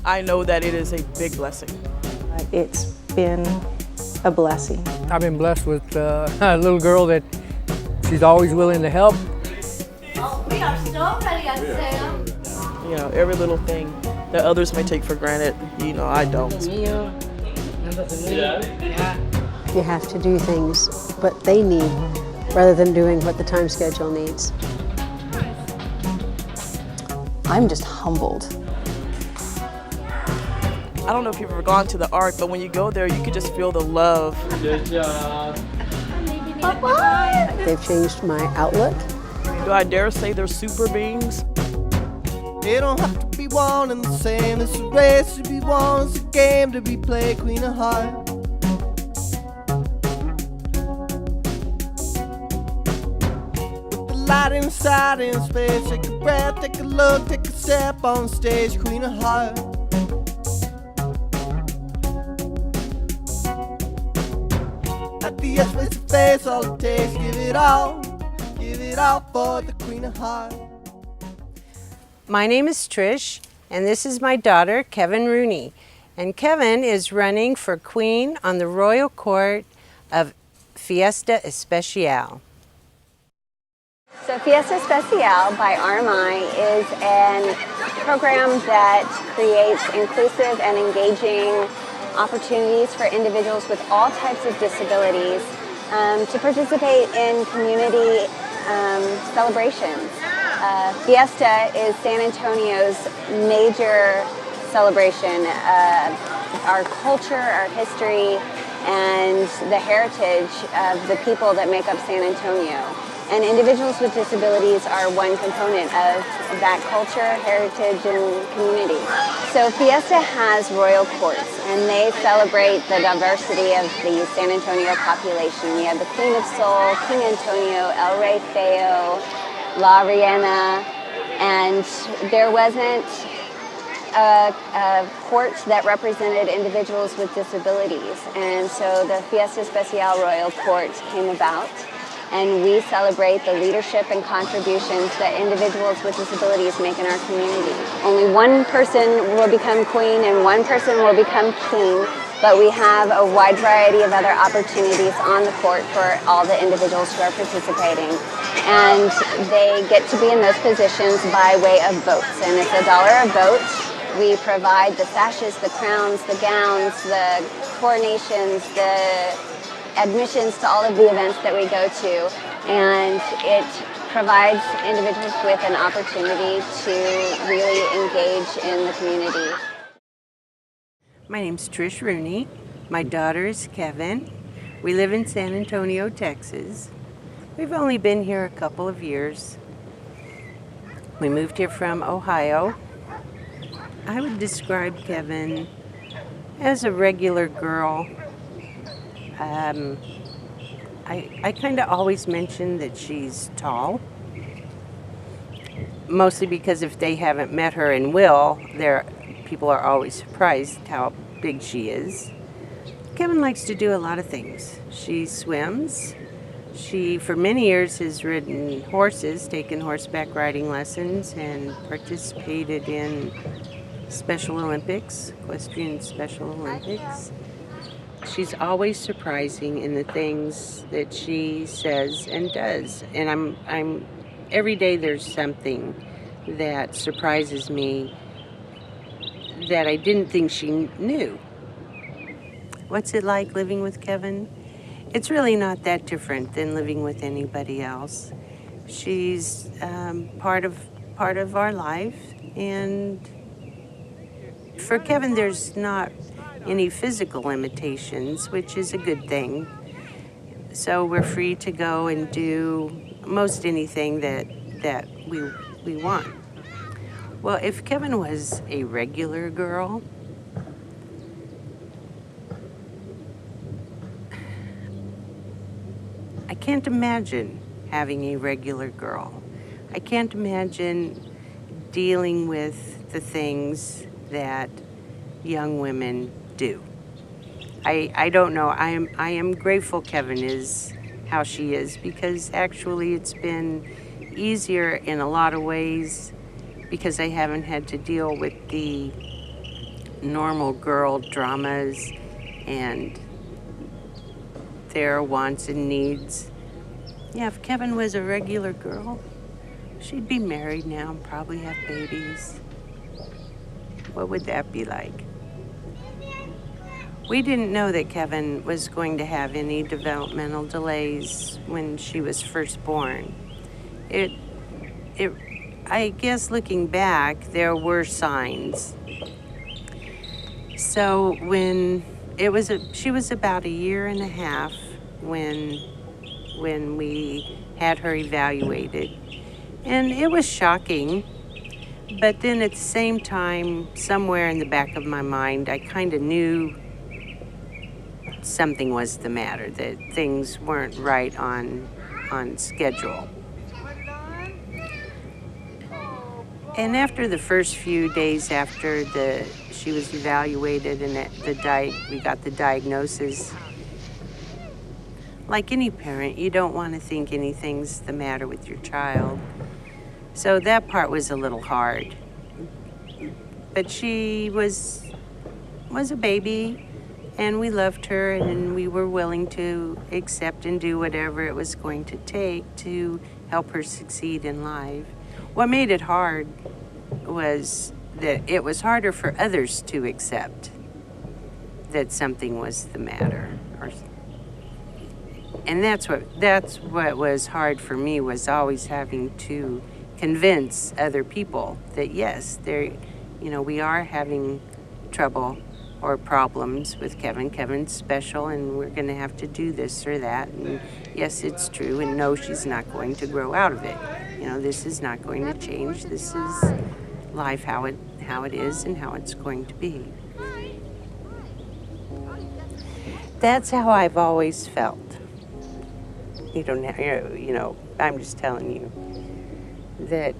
I know that it is a big blessing. It's been a blessing. I've been blessed with a little girl that she's always willing to help. Oh, we are so ready on Sam. You know, every little thing that others may take for granted, you know, I don't. You have to do things what they need rather than doing what the time schedule needs. I'm just humbled. I don't know if you've ever gone to the Ark, but when you go there, you can just feel the love. Good job. They've changed my outlook. Do I dare say they're super beings? They don't have to be one and the same. It's a race to be won, it's a game to be played, Queen of Hearts. With the light inside in space, take a breath, take a look, take a step on stage, Queen of Hearts. At the edge, face to face, all it takes, give it all for the Queen of Hearts. My name is Trish, and this is my daughter, Kevyn Rooney. And Kevyn is running for Queen on the Royal Court of Fiesta Especial. So Fiesta Especial by RMI is a program that creates inclusive and engaging opportunities for individuals with all types of disabilities to participate in community celebrations. Fiesta is San Antonio's major celebration. Our culture, our history, and the heritage of the people that make up San Antonio. And individuals with disabilities are one component of that culture, heritage, and community. So Fiesta has royal courts, and they celebrate the diversity of the San Antonio population. We have the Queen of Soul, King Antonio, El Rey Feo, La Reina, and there wasn't a court that represented individuals with disabilities. And so the Fiesta Especial Royal Court came about, and we celebrate the leadership and contributions that individuals with disabilities make in our community. Only one person will become queen and one person will become king, but we have a wide variety of other opportunities on the court for all the individuals who are participating. And they get to be in those positions by way of votes. And it's $1 a vote. We provide the sashes, the crowns, the gowns, the coronations, the admissions to all of the events that we go to. And it provides individuals with an opportunity to really engage in the community. My name's Trish Rooney. My daughter is Kevyn. We live in San Antonio, Texas. We've only been here a couple of years. We moved here from Ohio. I would describe Kevyn as a regular girl. I kind of always mention that she's tall, mostly because if they haven't met her and will, people are always surprised how big she is. Kevyn likes to do a lot of things. She swims. She, for many years, has ridden horses, taken horseback riding lessons, and participated in Special Olympics, equestrian Special Olympics. She's always surprising in the things that she says and does. And I'm every day there's something that surprises me that I didn't think she knew. What's it like living with Kevyn? It's really not that different than living with anybody else. She's part of our life, and for Kevyn, there's not any physical limitations, which is a good thing. So we're free to go and do most anything that we want. Well, if Kevyn was a regular girl, I can't imagine having a regular girl. I can't imagine dealing with the things that young women do. I don't know. I am grateful Kevyn is how she is, because actually it's been easier in a lot of ways because I haven't had to deal with the normal girl dramas and their wants and needs. Yeah, if Kevyn was a regular girl, she'd be married now and probably have babies. What would that be like? We didn't know that Kevyn was going to have any developmental delays when she was first born. I guess looking back, there were signs. So when she was about a year and a half when we had her evaluated. And it was shocking, but then at the same time, somewhere in the back of my mind, I kind of knew something was the matter, that things weren't right on schedule. And after the first few days after she was evaluated and we got the diagnosis, like any parent, you don't want to think anything's the matter with your child. So that part was a little hard. But she was a baby, and we loved her, and we were willing to accept and do whatever it was going to take to help her succeed in life. What made it hard was that it was harder for others to accept that something was the matter. And that's what was hard for me, was always having to convince other people that yes, we are having trouble or problems with Kevyn. Kevyn's special, and we're going to have to do this or that. And yes, it's true. And no, she's not going to grow out of it. This is not going to change. This is life, how it is, and how it's going to be. That's how I've always felt. You don't have, I'm just telling you that,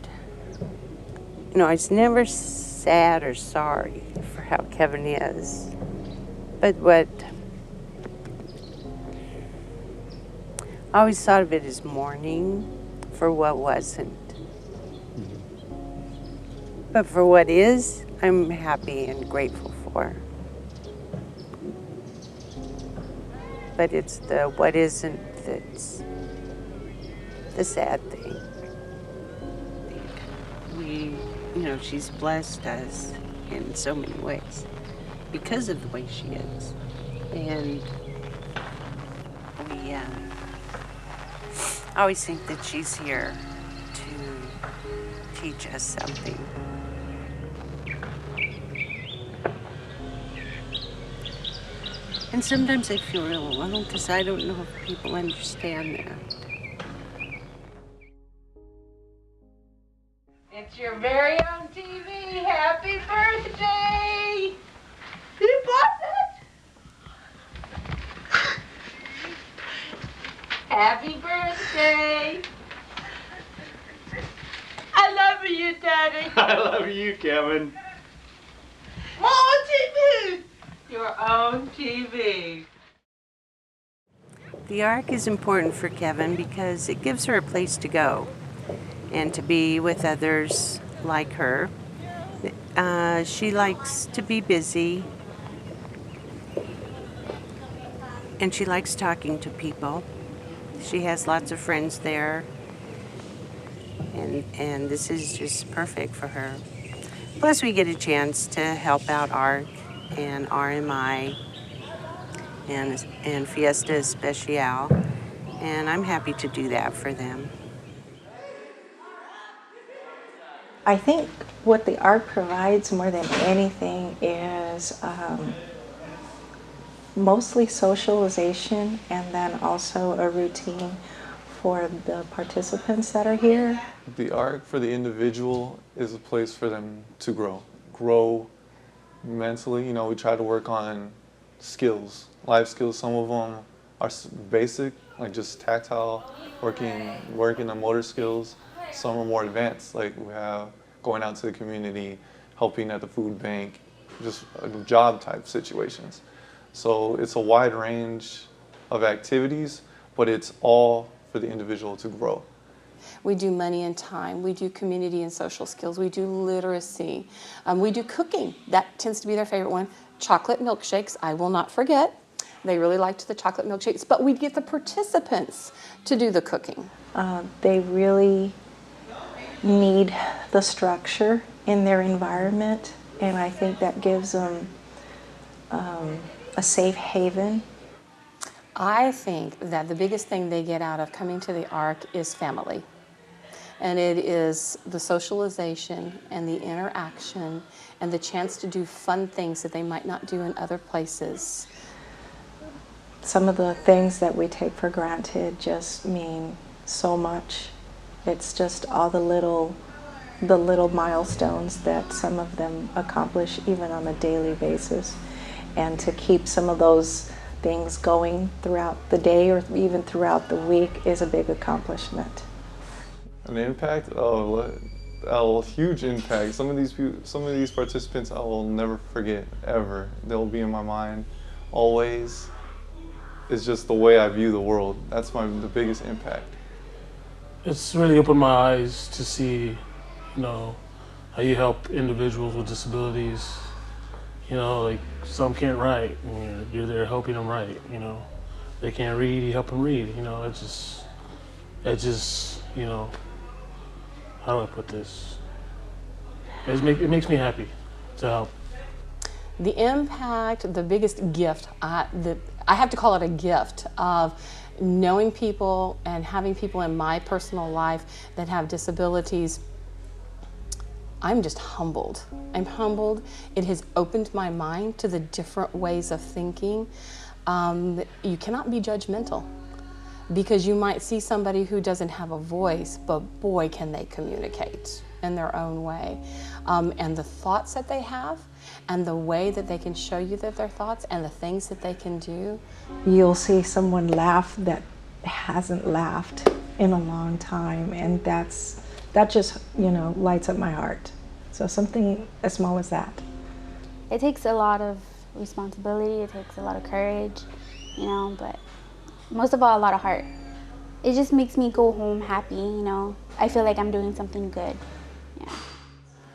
I was never sad or sorry for how Kevyn is. But I always thought of it as mourning for what wasn't. But for what is, I'm happy and grateful for. But it's the what isn't that's the sad thing. She's blessed us in so many ways because of the way she is. And I always think that she's here to teach us something. And sometimes I feel real alone because I don't know if people understand that. It's your very own TV. Happy birthday! You bought it? Happy birthday! I love you, Daddy. I love you, Kevyn. More TV! Your own TV. The Ark is important for Kevyn because it gives her a place to go and to be with others like her. She likes to be busy, and she likes talking to people. She has lots of friends there, and this is just perfect for her. Plus, we get a chance to help out Ark and RMI and Fiesta Especial, and I'm happy to do that for them. I think what the art provides more than anything is mostly socialization, and then also a routine for the participants that are here. The art for the individual is a place for them to grow mentally. We try to work on skills, life skills. Some of them are basic, like just tactile, working on motor skills. Some are more advanced, like we have going out to the community, helping at the food bank, just job type situations. So it's a wide range of activities, but it's all for the individual to grow. We do money and time. We do community and social skills. We do literacy. We do cooking. That tends to be their favorite one. Chocolate milkshakes, I will not forget. They really liked the chocolate milkshakes, but we'd get the participants to do the cooking. They really need the structure in their environment, and I think that gives them a safe haven. I think that the biggest thing they get out of coming to the ARC is family. And it is the socialization and the interaction and the chance to do fun things that they might not do in other places. Some of the things that we take for granted just mean so much. It's just all the little milestones that some of them accomplish even on a daily basis. And to keep some of those things going throughout the day or even throughout the week is a big accomplishment. An impact? Oh, huge impact. Some of these participants I will never forget, ever. They'll be in my mind always. It's just the way I view the world. That's the biggest impact. It's really opened my eyes to see, how you help individuals with disabilities. Like some can't write, and you're there helping them write. They can't read, you help them read. It just, how do I put this? It makes me happy to help. The impact, the biggest gift, I have to call it a gift of knowing people and having people in my personal life that have disabilities. I'm just humbled. I'm humbled. It has opened my mind to the different ways of thinking. You cannot be judgmental because you might see somebody who doesn't have a voice, but boy, can they communicate in their own way. And the thoughts that they have and the way that they can show you that their thoughts and the things that they can do. You'll see someone laugh that hasn't laughed in a long time, and that just, lights up my heart. So something as small as that. It takes a lot of responsibility, it takes a lot of courage, but most of all, a lot of heart. It just makes me go home happy, I feel like I'm doing something good. Yeah.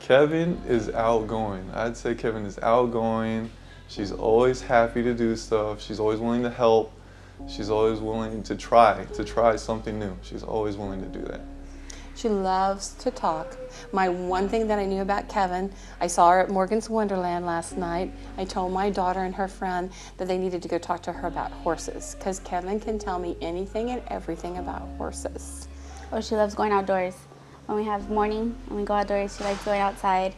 Kevyn is outgoing. I'd say Kevyn is outgoing. She's always happy to do stuff. She's always willing to help. She's always willing to try something new. She's always willing to do that. She loves to talk. My one thing that I knew about Kevyn, I saw her at Morgan's Wonderland last night. I told my daughter and her friend that they needed to go talk to her about horses because Kevyn can tell me anything and everything about horses. Oh, she loves going outdoors. When we have morning and we go outdoors, she likes going outside.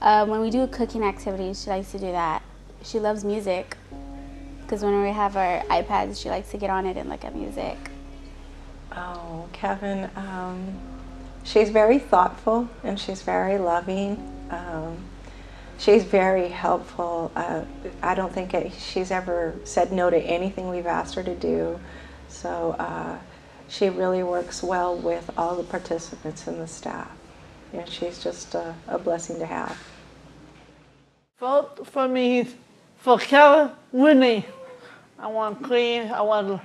When we do cooking activities, she likes to do that. She loves music because when we have our iPads, she likes to get on it and look at music. Oh, Kevyn, she's very thoughtful and she's very loving. She's very helpful. I don't think she's ever said no to anything we've asked her to do. So she really works well with all the participants and the staff. Yeah, she's just a blessing to have. Vote for me, for Kevyn Rooney. I want clean, I want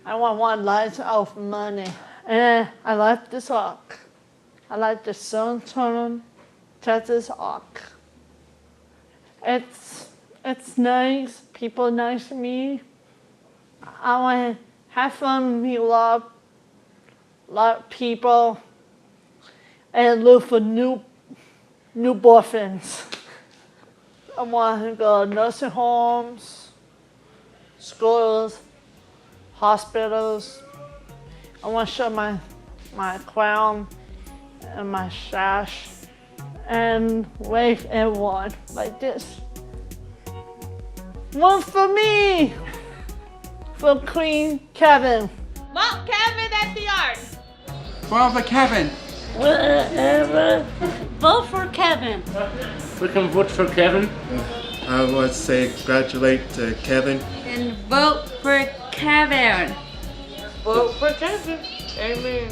one light of money. And I like this arc. I like the sun turn to this arc. It's nice, people nice to me. I want to have fun, meet a lot of people, and look for new boyfriends. I want to go to nursing homes, schools, hospitals. I want to show my crown and my sash and wave everyone like this. One for me, for Queen Kevyn. Vote Kevyn at the art. Father Kevyn. Whatever. Vote for Kevyn. We can vote for Kevyn. I would say congratulate Kevyn. And vote for Kevyn. Vote for Kevyn. Amen.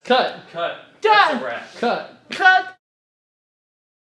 Cut. Done. That's a wrap. Cut.